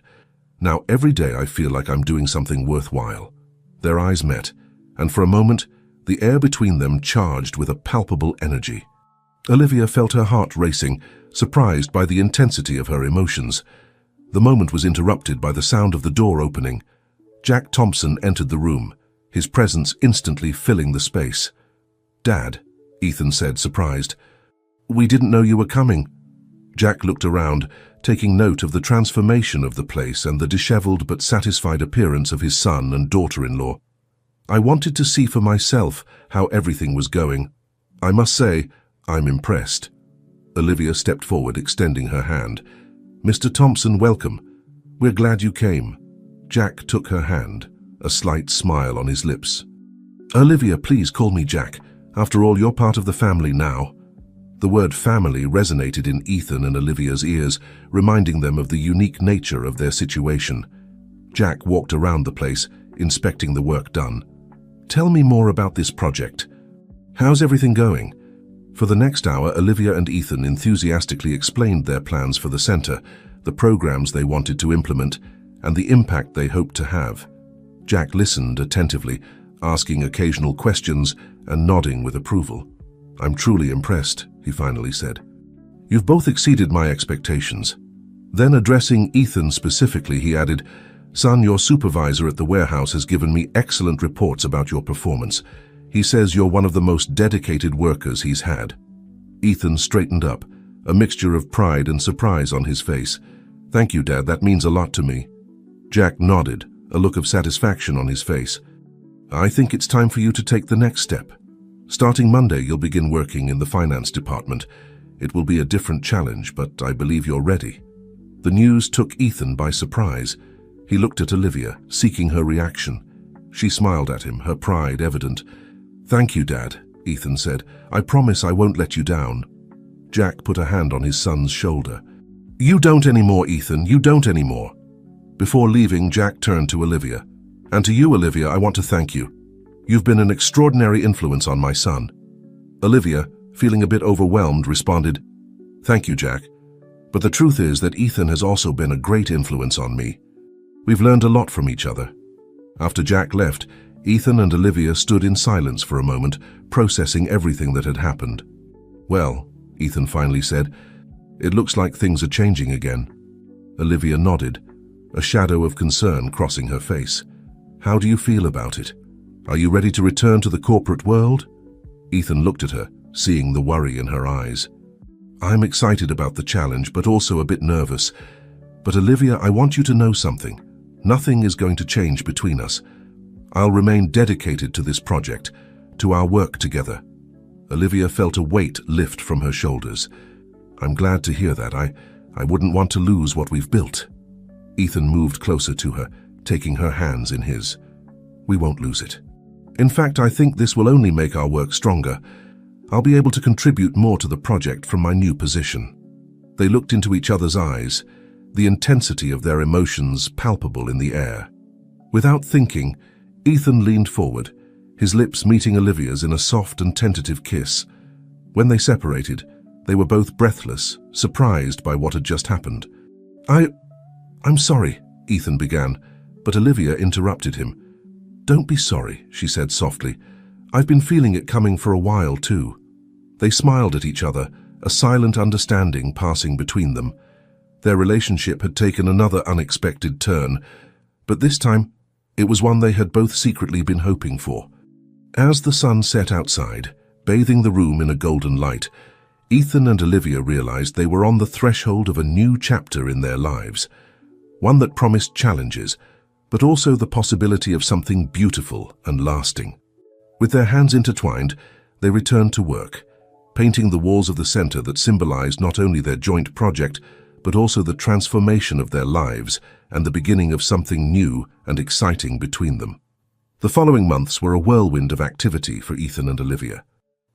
Now every day I feel like I'm doing something worthwhile." Their eyes met, and for a moment, the air between them charged with a palpable energy. Olivia felt her heart racing, surprised by the intensity of her emotions. The moment was interrupted by the sound of the door opening. Jack Thompson entered the room, his presence instantly filling the space. "Dad," Ethan said, surprised. "We didn't know you were coming." Jack looked around, taking note of the transformation of the place and the disheveled but satisfied appearance of his son and daughter-in-law. I wanted to see for myself how everything was going. I must say, I'm impressed. Olivia stepped forward, extending her hand. Mr. Thompson, welcome. We're glad you came. Jack took her hand, a slight smile on his lips. Olivia, please call me Jack. After all, you're part of the family now. The word family resonated in Ethan and Olivia's ears, reminding them of the unique nature of their situation. Jack walked around the place, inspecting the work done. Tell me more about this project. How's everything going? For the next hour, Olivia and Ethan enthusiastically explained their plans for the center, the programs they wanted to implement, and the impact they hoped to have. Jack listened attentively, asking occasional questions and nodding with approval. I'm truly impressed, he finally said. You've both exceeded my expectations. Then, addressing Ethan specifically, he added, Son, your supervisor at the warehouse has given me excellent reports about your performance. He says you're one of the most dedicated workers he's had. Ethan straightened up, a mixture of pride and surprise on his face. Thank you, Dad, that means a lot to me. Jack nodded, a look of satisfaction on his face. I think it's time for you to take the next step. Starting Monday, you'll begin working in the finance department. It will be a different challenge, but I believe you're ready. The news took Ethan by surprise. He looked at Olivia, seeking her reaction. She smiled at him, her pride evident. Thank you, Dad, Ethan said. I promise I won't let you down. Jack put a hand on his son's shoulder. You don't anymore, Ethan, you don't anymore. Before leaving, Jack turned to Olivia. And to you, Olivia, I want to thank you. You've been an extraordinary influence on my son. Olivia, feeling a bit overwhelmed, responded, Thank you, Jack. But the truth is that Ethan has also been a great influence on me. We've learned a lot from each other. After Jack left, Ethan and Olivia stood in silence for a moment, processing everything that had happened. Well, Ethan finally said, it looks like things are changing again. Olivia nodded, a shadow of concern crossing her face. How do you feel about it? Are you ready to return to the corporate world? Ethan looked at her, seeing the worry in her eyes. I'm excited about the challenge, but also a bit nervous. But Olivia, I want you to know something. Nothing is going to change between us. I'll remain dedicated to this project, to our work together. Olivia felt a weight lift from her shoulders. I'm glad to hear that. I wouldn't want to lose what we've built. Ethan moved closer to her, taking her hands in his. We won't lose it. In fact, I think this will only make our work stronger. I'll be able to contribute more to the project from my new position. They looked into each other's eyes, the intensity of their emotions palpable in the air. Without thinking, Ethan leaned forward, his lips meeting Olivia's in a soft and tentative kiss. When they separated, they were both breathless, surprised by what had just happened. I'm sorry, Ethan began, but Olivia interrupted him. Don't be sorry, she said softly. I've been feeling it coming for a while too. They smiled at each other, a silent understanding passing between them. Their relationship had taken another unexpected turn, but this time it was one they had both secretly been hoping for. As the sun set outside, bathing the room in a golden light, Ethan and Olivia realized they were on the threshold of a new chapter in their lives, one that promised challenges, but also the possibility of something beautiful and lasting. With their hands intertwined, they returned to work, painting the walls of the center that symbolized not only their joint project, but also the transformation of their lives and the beginning of something new and exciting between them. The following months were a whirlwind of activity for Ethan and Olivia.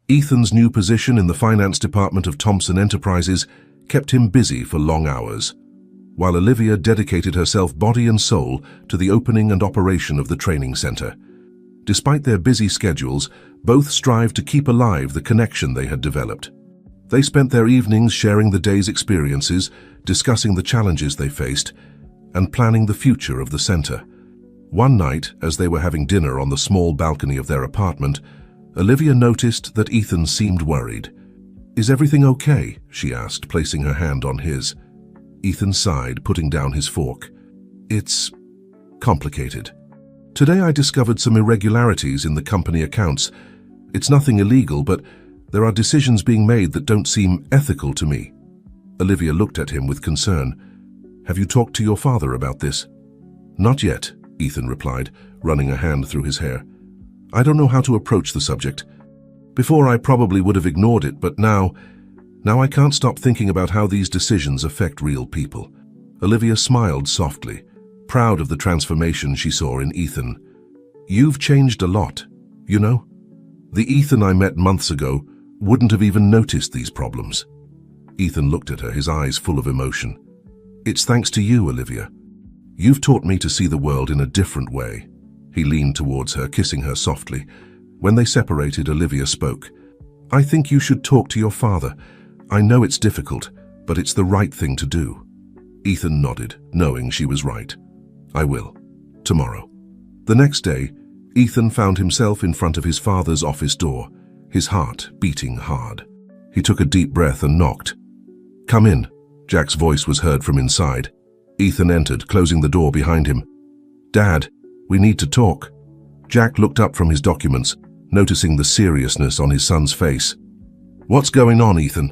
Ethan's new position in the finance department of Thompson Enterprises kept him busy for long hours, while Olivia dedicated herself body and soul to the opening and operation of the training center. Despite their busy schedules, both strived to keep alive the connection they had developed. They spent their evenings sharing the day's experiences, discussing the challenges they faced, and planning the future of the center. One night, as they were having dinner on the small balcony of their apartment, Olivia noticed that Ethan seemed worried. Is everything okay? She asked, placing her hand on his. Ethan sighed, putting down his fork. It's complicated. Today I discovered some irregularities in the company accounts. It's nothing illegal, but there are decisions being made that don't seem ethical to me. Olivia looked at him with concern. "Have you talked to your father about this?" "Not yet," Ethan replied, running a hand through his hair. "I don't know how to approach the subject. Before I probably would have ignored it, but now I can't stop thinking about how these decisions affect real people." Olivia smiled softly, proud of the transformation she saw in Ethan. "You've changed a lot, you know? The Ethan I met months ago wouldn't have even noticed these problems." Ethan looked at her, his eyes full of emotion. "It's thanks to you, Olivia. You've taught me to see the world in a different way." He leaned towards her, kissing her softly. When they separated, Olivia spoke. "I think you should talk to your father. I know it's difficult, but it's the right thing to do." Ethan nodded, knowing she was right. "I will. Tomorrow." The next day, Ethan found himself in front of his father's office door, his heart beating hard. He took a deep breath and knocked. "Come in." Jack's voice was heard from inside. Ethan entered, closing the door behind him. "Dad, we need to talk." Jack looked up from his documents, noticing the seriousness on his son's face. "What's going on, Ethan?"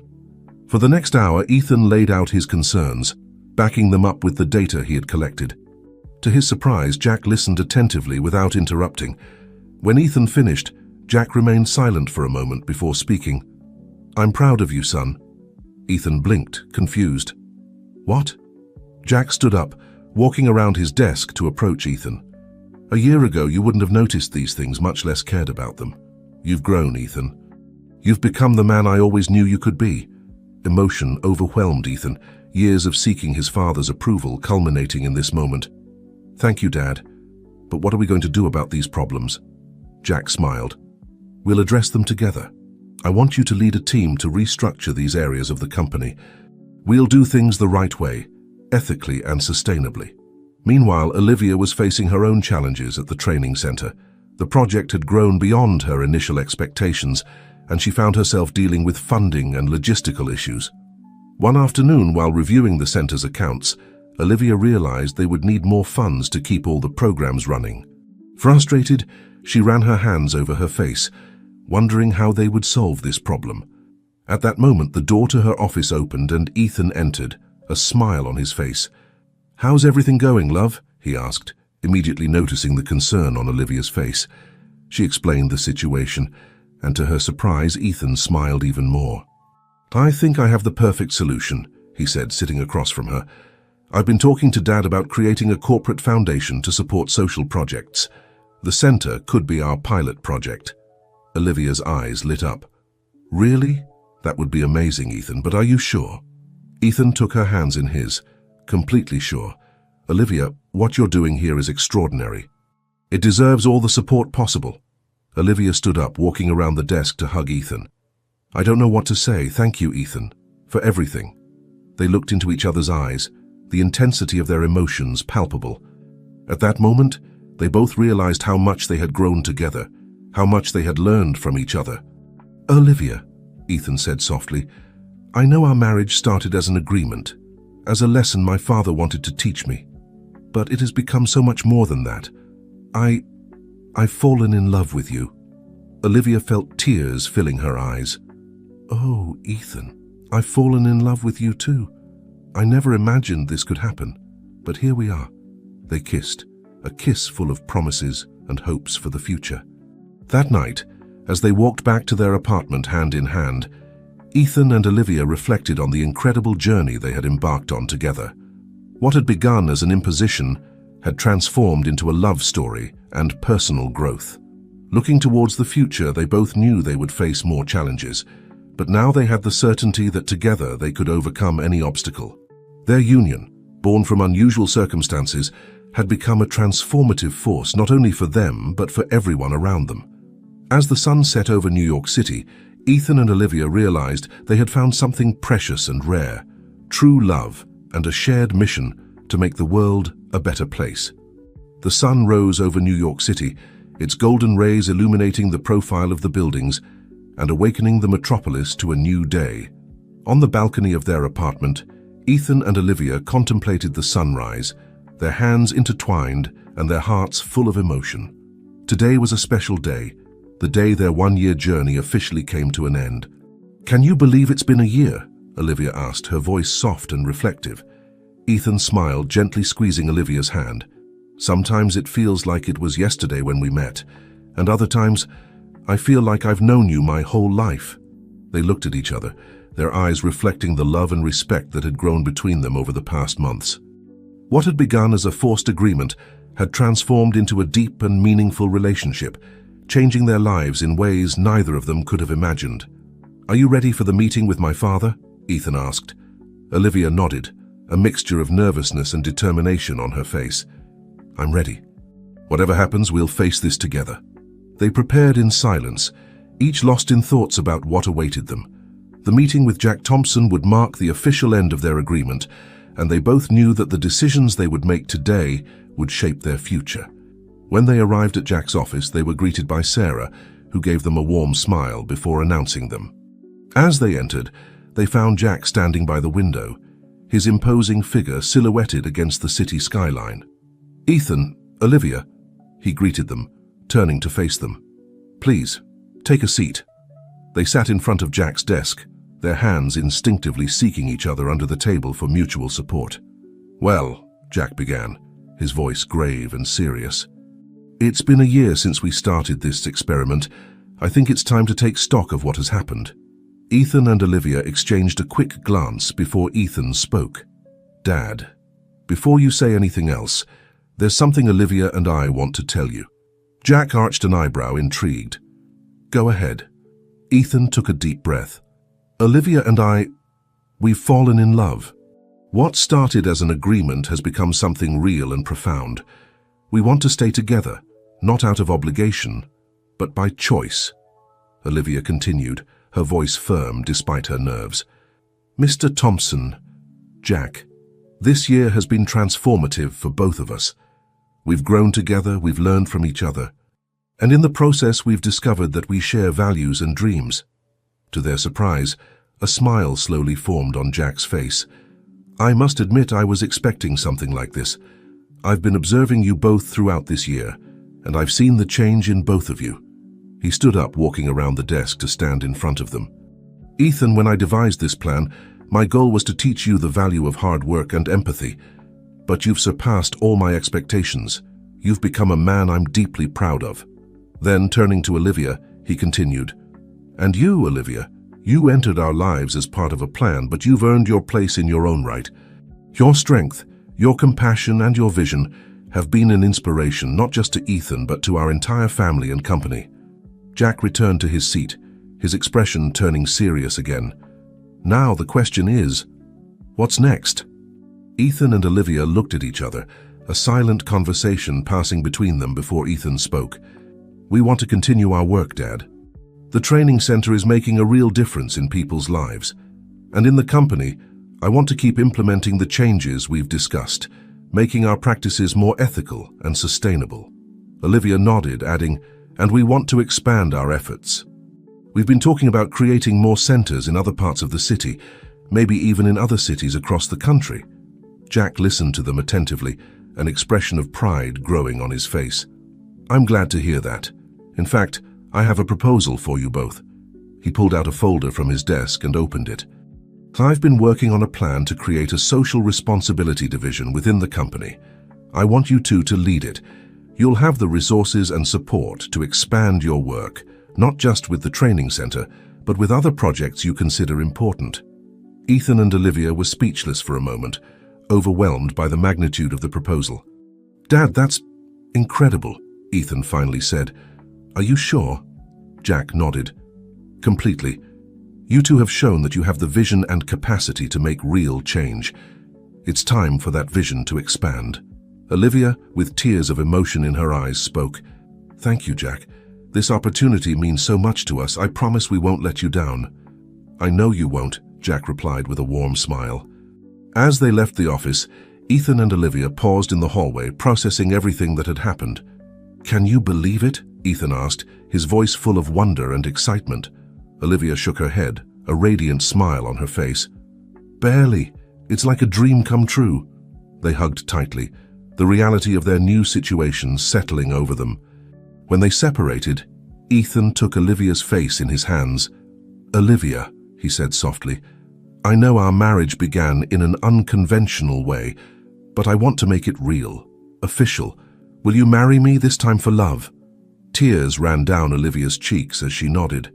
For the next hour, Ethan laid out his concerns, backing them up with the data he had collected. To his surprise, Jack listened attentively without interrupting. When Ethan finished, Jack remained silent for a moment before speaking. "I'm proud of you, son." Ethan blinked, confused. "What?" Jack stood up, walking around his desk to approach Ethan. "A year ago, you wouldn't have noticed these things, much less cared about them. You've grown, Ethan. You've become the man I always knew you could be." Emotion overwhelmed Ethan, years of seeking his father's approval culminating in this moment. "Thank you, Dad. But what are we going to do about these problems?" Jack smiled. "We'll address them together. I want you to lead a team to restructure these areas of the company. We'll do things the right way, ethically and sustainably." Meanwhile, Olivia was facing her own challenges at the training center. The project had grown beyond her initial expectations, and she found herself dealing with funding and logistical issues. One afternoon, while reviewing the center's accounts, Olivia realized they would need more funds to keep all the programs running. Frustrated, she ran her hands over her face, wondering how they would solve this problem. At that moment, the door to her office opened and Ethan entered, a smile on his face. "How's everything going, love?" he asked, immediately noticing the concern on Olivia's face. She explained the situation, and to her surprise, Ethan smiled even more. "I think I have the perfect solution," he said, sitting across from her. "I've been talking to Dad about creating a corporate foundation to support social projects. The center could be our pilot project." Olivia's eyes lit up. "Really? That would be amazing, Ethan, but are you sure?" Ethan took her hands in his. "Completely sure. Olivia, what you're doing here is extraordinary. It deserves all the support possible." Olivia stood up, walking around the desk to hug Ethan. "I don't know what to say. Thank you, Ethan, for everything." They looked into each other's eyes, the intensity of their emotions palpable. At that moment, they both realized how much they had grown together, how much they had learned from each other. "Olivia," Ethan said softly, "I know our marriage started as an agreement, as a lesson my father wanted to teach me. But it has become so much more than that. I've fallen in love with you." Olivia felt tears filling her eyes. "Oh, Ethan, I've fallen in love with you too. I never imagined this could happen, but here we are." They kissed, a kiss full of promises and hopes for the future. That night, as they walked back to their apartment hand in hand, Ethan and Olivia reflected on the incredible journey they had embarked on together. What had begun as an imposition had transformed into a love story and personal growth. Looking towards the future, they both knew they would face more challenges, but now they had the certainty that together they could overcome any obstacle. Their union, born from unusual circumstances, had become a transformative force not only for them but for everyone around them. As the sun set over New York City, Ethan and Olivia realized they had found something precious and rare, true love and a shared mission to make the world a better place. The sun rose over New York City, its golden rays illuminating the profile of the buildings and awakening the metropolis to a new day. On the balcony of their apartment, Ethan and Olivia contemplated the sunrise, their hands intertwined and their hearts full of emotion. Today was a special day, the day their one-year journey officially came to an end. "Can you believe it's been a year?" Olivia asked, her voice soft and reflective. Ethan smiled, gently squeezing Olivia's hand. Sometimes it feels like it was yesterday when we met, and other times I feel like I've known you my whole life. They looked at each other, their eyes reflecting the love and respect that had grown between them over the past months. What had begun as a forced agreement had transformed into a deep and meaningful relationship, changing their lives in ways neither of them could have imagined. "Are you ready for the meeting with my father?" Ethan asked. Olivia nodded, a mixture of nervousness and determination on her face. "I'm ready. Whatever happens, we'll face this together." They prepared in silence, each lost in thoughts about what awaited them. The meeting with Jack Thompson would mark the official end of their agreement, and they both knew that the decisions they would make today would shape their future. When they arrived at Jack's office, they were greeted by Sarah, who gave them a warm smile before announcing them. As they entered, they found Jack standing by the window, his imposing figure silhouetted against the city skyline. "Ethan, Olivia," he greeted them, turning to face them. "Please, take a seat." They sat in front of Jack's desk, their hands instinctively seeking each other under the table for mutual support. "Well," Jack began, his voice grave and serious, "it's been a year since we started this experiment. I think it's time to take stock of what has happened." Ethan and Olivia exchanged a quick glance before Ethan spoke. "Dad, before you say anything else, there's something Olivia and I want to tell you." Jack arched an eyebrow, intrigued. "Go ahead." Ethan took a deep breath. "Olivia and we've fallen in love. What started as an agreement has become something real and profound. We want to stay together, not out of obligation, but by choice." Olivia continued, her voice firm despite her nerves. "Mr. Thompson, Jack, this year has been transformative for both of us. We've grown together, we've learned from each other, and in the process we've discovered that we share values and dreams." To their surprise, a smile slowly formed on Jack's face. "I must admit I was expecting something like this. I've been observing you both throughout this year, and I've seen the change in both of you." He stood up, walking around the desk to stand in front of them. "Ethan, when I devised this plan, my goal was to teach you the value of hard work and empathy. But you've surpassed all my expectations. You've become a man I'm deeply proud of." Then, turning to Olivia, he continued, "And you, Olivia, you entered our lives as part of a plan, but you've earned your place in your own right. Your strength, your compassion, and your vision have been an inspiration not just to Ethan, but to our entire family and company." Jack returned to his seat, his expression turning serious again. "Now the question is, what's next?" Ethan and Olivia looked at each other, a silent conversation passing between them before Ethan spoke. "We want to continue our work, Dad. The training center is making a real difference in people's lives. And in the company, I want to keep implementing the changes we've discussed, making our practices more ethical and sustainable." Olivia nodded, adding, "And we want to expand our efforts. We've been talking about creating more centers in other parts of the city, maybe even in other cities across the country." Jack listened to them attentively, an expression of pride growing on his face. "I'm glad to hear that. In fact, I have a proposal for you both." He pulled out a folder from his desk and opened it. "I've been working on a plan to create a social responsibility division within the company. I want you two to lead it. You'll have the resources and support to expand your work, not just with the training center, but with other projects you consider important." Ethan and Olivia were speechless for a moment, overwhelmed by the magnitude of the proposal. "Dad, that's incredible," Ethan finally said. "Are you sure?" Jack nodded. "Completely. You two have shown that you have the vision and capacity to make real change. It's time for that vision to expand." Olivia, with tears of emotion in her eyes, spoke. "Thank you, Jack. This opportunity means so much to us. I promise we won't let you down." "I know you won't," Jack replied with a warm smile. As they left the office, Ethan and Olivia paused in the hallway, processing everything that had happened. "Can you believe it?" Ethan asked, his voice full of wonder and excitement. Olivia shook her head, a radiant smile on her face. "Barely. It's like a dream come true." They hugged tightly, the reality of their new situation settling over them. When they separated, Ethan took Olivia's face in his hands. "Olivia," he said softly, I know our marriage began in an unconventional way, but I want to make it real, official. Will you marry me, this time for love?" Tears ran down Olivia's cheeks as she nodded.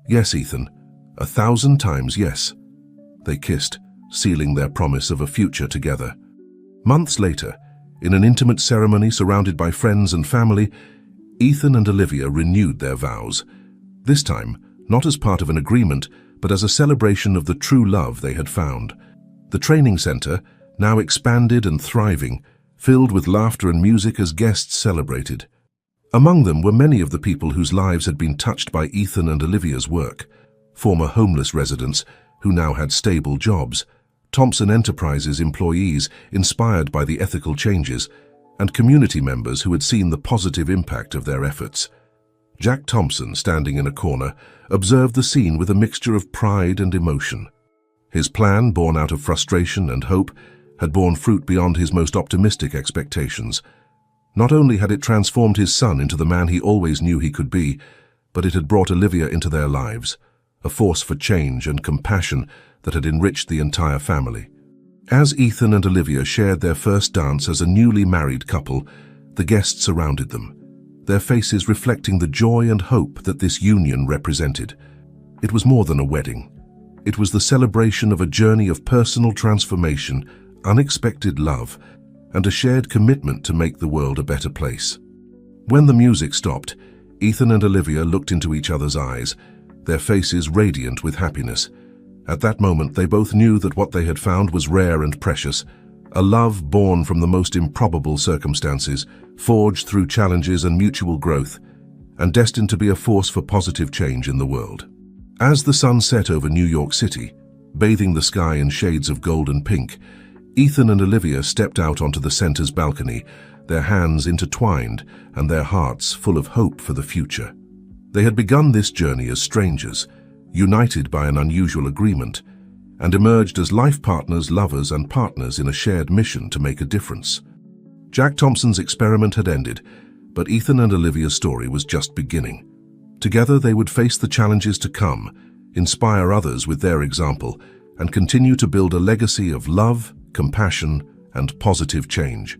"Yes, Ethan. 1,000 times yes." They kissed, sealing their promise of a future together. Months later, in an intimate ceremony surrounded by friends and family, Ethan and Olivia renewed their vows. This time, not as part of an agreement, but as a celebration of the true love they had found. The training center, now expanded and thriving, filled with laughter and music as guests celebrated. Among them were many of the people whose lives had been touched by Ethan and Olivia's work. Former homeless residents who now had stable jobs, Thompson Enterprises employees inspired by the ethical changes, and community members who had seen the positive impact of their efforts. Jack Thompson, standing in a corner, observed the scene with a mixture of pride and emotion. His plan, born out of frustration and hope, had borne fruit beyond his most optimistic expectations. Not only had it transformed his son into the man he always knew he could be, but it had brought Olivia into their lives, a force for change and compassion that had enriched the entire family. As Ethan and Olivia shared their first dance as a newly married couple, the guests surrounded them, their faces reflecting the joy and hope that this union represented. It was more than a wedding. It was the celebration of a journey of personal transformation, unexpected love, and a shared commitment to make the world a better place. When the music stopped, Ethan and Olivia looked into each other's eyes, their faces radiant with happiness. At that moment, they both knew that what they had found was rare and precious, a love born from the most improbable circumstances, forged through challenges and mutual growth, and destined to be a force for positive change in the world. As the sun set over New York City, bathing the sky in shades of gold and pink, Ethan and Olivia stepped out onto the center's balcony, their hands intertwined and their hearts full of hope for the future. They had begun this journey as strangers, united by an unusual agreement, and emerged as life partners, lovers, and partners in a shared mission to make a difference. Jack Thompson's experiment had ended, but Ethan and Olivia's story was just beginning. Together they would face the challenges to come, inspire others with their example, and continue to build a legacy of love, compassion, and positive change.